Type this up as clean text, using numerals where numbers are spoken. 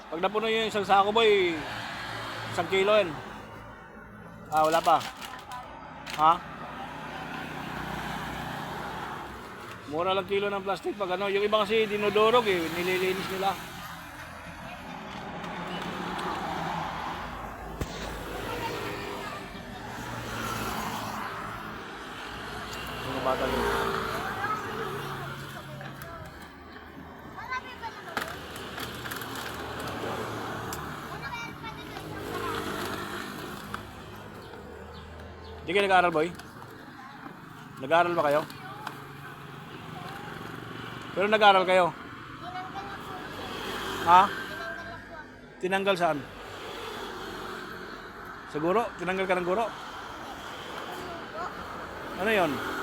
Pag napuno yung isang sako boy, 1 kilo yan. Ah, wala pa. Ha? Mura lang kilo ng plastic pag ano. Yung iba kasi dinodorog eh, nililinis nila. Mga bata din. Hindi kayo nag-aaral, boy? Nag-aaral ba kayo? Pero nag-aaral kayo? Ha? Tinanggal saan? Sa guro? Tinanggal ka ng guro? Ano yon?